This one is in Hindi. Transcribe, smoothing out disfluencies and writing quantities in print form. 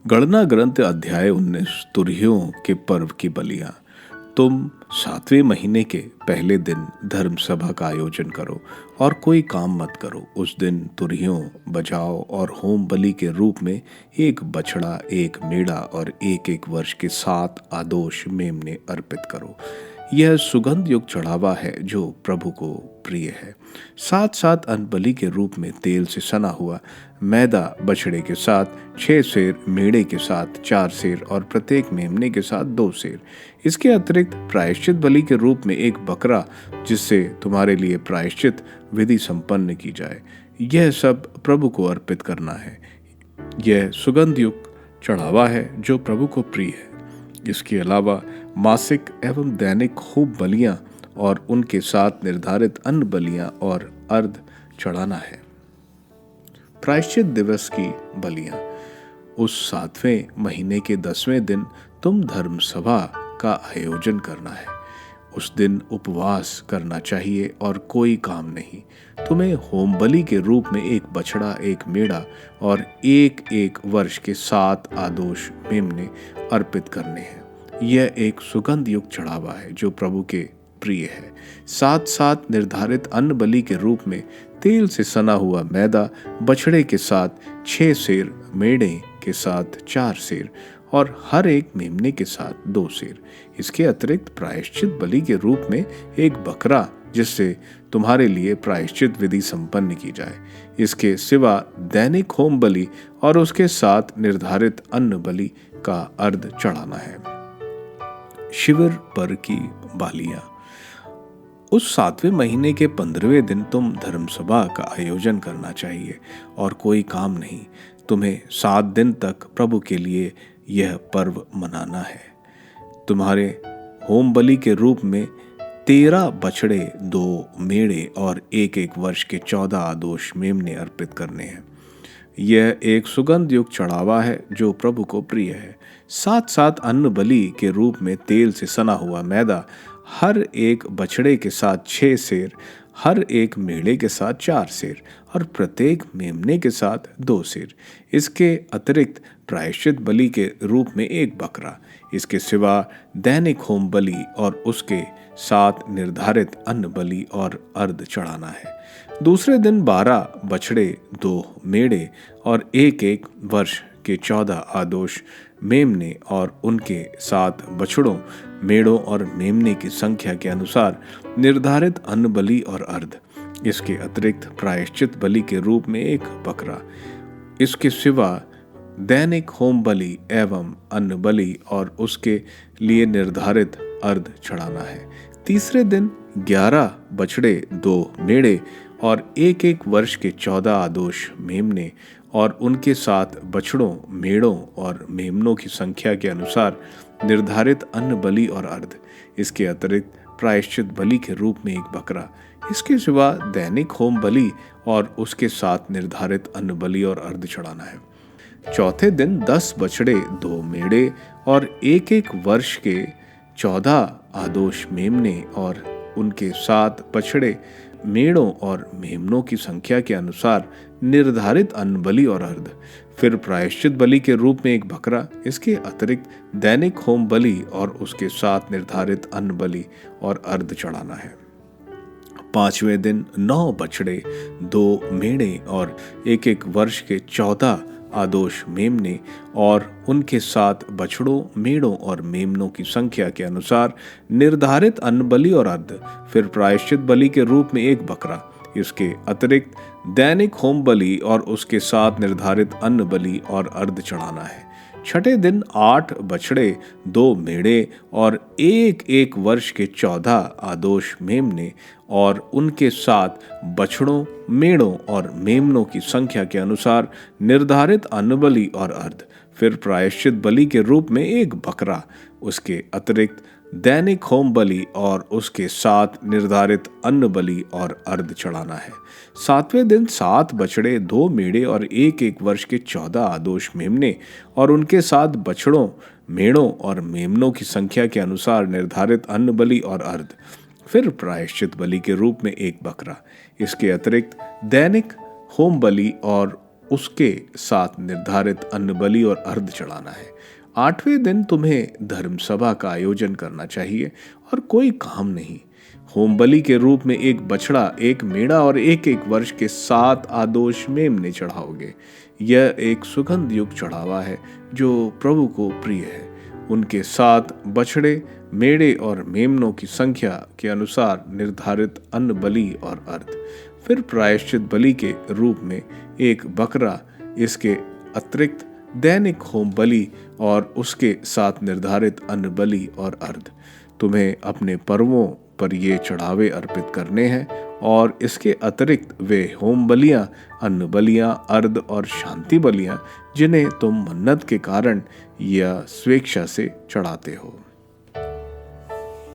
गणना ग्रंथ अध्याय 19 तुरहियों के पर्व की बलियां। तुम 7वें महीने के पहले दिन धर्म सभा का आयोजन करो और कोई काम मत करो। उस दिन तुरहियों बजाओ और होम बलि के रूप में एक बछड़ा, एक मेढ़ा और एक एक वर्ष के 7 आदोष मेमने अर्पित करो। यह सुगंध युक्त चढ़ावा है जो प्रभु को प्रिय है। 7 अन्न बलि के रूप में तेल से सना हुआ मैदा बछड़े के साथ, 6 सेर मेढ़े के साथ 4 सेर और प्रत्येक मेमने के साथ 2 सेर। इसके अतिरिक्त प्रायश्चित बलि के रूप में एक बकरा, जिससे तुम्हारे लिए प्रायश्चित विधि संपन्न की जाए। यह सब प्रभु को अर्पित करना है। यह सुगंध युक्त चढ़ावा है जो प्रभु को प्रिय है। इसके अलावा मासिक एवं दैनिक होम बलियां और उनके साथ निर्धारित अन्न बलियां और अर्ध चढ़ाना है। प्रायश्चित दिवस की बलियां। उस 7वें महीने के 10वें दिन तुम धर्म सभा का आयोजन करना है। उस दिन उपवास करना चाहिए और कोई काम नहीं। तुम्हें होम बलि के रूप में एक बछड़ा, एक मेढ़ा और एक एक वर्ष के 7 आदोष मेमने अर्पित करने हैं। यह एक सुगंध युक्त चढ़ावा है जो प्रभु के प्रिय है। 7 निर्धारित अन्न बलि के रूप में तेल से सना हुआ मैदा बछड़े के साथ, 6 सेर मेढ़े के साथ 4 सेर और हर एक मेमने के साथ 2 सेर। इसके अतिरिक्त प्रायश्चित बलि के रूप में एक बकरा, जिससे तुम्हारे लिए प्रायश्चित विधि संपन्न की जाए। इसके सिवा दैनिक होम बलि और उसके साथ निर्धारित अन्न बलि का अर्ध चढ़ाना है। शिविर पर की बालियां। उस 7वें महीने के 15वें दिन तुम धर्म सभा का आयोजन करना चाहिए और कोई काम नहीं। तुम्हें 7 दिन तक प्रभु के लिए यह पर्व मनाना है। तुम्हारे होम बलि के रूप में 13 बछड़े, 2 मेढ़े और एक एक वर्ष के 14 आदोष मेमने अर्पित करने हैं। यह एक सुगंध युक्त चढ़ावा है जो प्रभु को प्रिय है। 7 अन्न बलि के रूप में तेल से सना हुआ मैदा हर एक बछड़े के साथ 6 सेर, हर एक मेढ़े के साथ 4 सेर और प्रत्येक मेमने के साथ 2 सेर। इसके अतिरिक्त प्रायश्चित बलि के रूप में एक बकरा। इसके सिवा दैनिक होम बलि और उसके साथ निर्धारित अन्न बलि और अर्ध चढ़ाना है। दूसरे दिन 12 बछड़े, 2 मेढ़े और एक एक वर्ष के 14 आदोष मेमने और उनके साथ बछड़ों, मेढ़ों और मेमने की संख्या के अनुसार निर्धारित अन्न बलि और अर्ध। इसके अतिरिक्त प्रायश्चित बलि के रूप में एक बकरा। इसके सिवा दैनिक होम बलि एवं अन्न बलि और उसके लिए निर्धारित अर्ध चढ़ाना है। तीसरे दिन 11 बछड़े, 2 मेढ़े और एक एक वर्ष के 14 आदोष मेमने और उनके साथ बछड़ों, मेढ़ों और मेमनों की संख्या के अनुसार निर्धारित अन्न बलि और अर्ध। इसके अतिरिक्त प्रायश्चित बलि के रूप में एक बकरा। इसके सिवा दैनिक होम बलि और उसके साथ निर्धारित अन्न बलि और अर्ध चढ़ाना है। चौथे दिन 10 बछड़े, 2 मेढ़े और एक एक वर्ष के 14 आदोष मेमने और उनके साथ बछड़े, मेढ़ों और मेमनों की संख्या के अनुसार निर्धारित अन्न बलि और अर्ध। फिर प्रायश्चित बलि के रूप में एक बकरा। इसके अतिरिक्त दैनिक होम बलि और उसके साथ निर्धारित अन्न बलि और अर्ध चढ़ाना है। 5वें दिन 9 बछड़े, 2 मेढ़े और एक एक वर्ष के 14 आदोष मेमने और उनके साथ बछड़ों, मेढ़ों और मेमनों की संख्या के अनुसार निर्धारित अन्न बलि और अर्ध। फिर प्रायश्चित बलि के रूप में एक बकरा। इसके अतिरिक्त दैनिक होम बलि और उसके साथ निर्धारित अन्न बलि और अर्ध चढ़ाना है। छठे दिन 8 बछड़े, 2 मेढ़े और एक एक वर्ष के 14 आदोष मेमने और उनके साथ बछड़ों, मेढ़ों और मेमनों की संख्या के अनुसार निर्धारित अन्न बलि और अर्ध। फिर प्रायश्चित बलि के रूप में एक बकरा। उसके अतिरिक्त दैनिक होम बलि और उसके साथ निर्धारित अन्न बलि और अर्ध चढ़ाना है। 7वें दिन 7 बछड़े, 2 मेढ़े और एक एक वर्ष के 14 आदोष मेमने और उनके साथ बछड़ों, मेढ़ों और मेमनों की संख्या के अनुसार निर्धारित अन्न बलि और अर्ध। फिर प्रायश्चित बलि के रूप में एक बकरा। इसके अतिरिक्त दैनिक होम बलि और उसके साथ निर्धारित अन्न बलि और अर्घ चढ़ाना है। 8वें दिन तुम्हें धर्म सभा का आयोजन करना चाहिए और कोई काम नहीं। होम बलि के रूप में एक बछड़ा, एक मेढ़ा और एक एक वर्ष के 7 आदोष मेमने चढ़ाओगे। यह एक सुगंध युक्त चढ़ावा है जो प्रभु को प्रिय है। उनके 7 बछड़े, मेढ़े और मेमनों की संख्या के अनुसार निर्धारित अन्न बलि और अर्घ। फिर प्रायश्चित बलि के रूप में एक बकरा, इसके अतिरिक्त दैनिक होम बलि और उसके साथ निर्धारित अन्न बलि और अर्घ। तुम्हें अपने पर्वों पर ये चढ़ावे अर्पित करने हैं और इसके अतिरिक्त वे होम बलियां, अन्न बलियां, अर्घ और शांति बलियां जिन्हें तुम मन्नत के कारण या स्वेच्छा से चढ़ाते हो।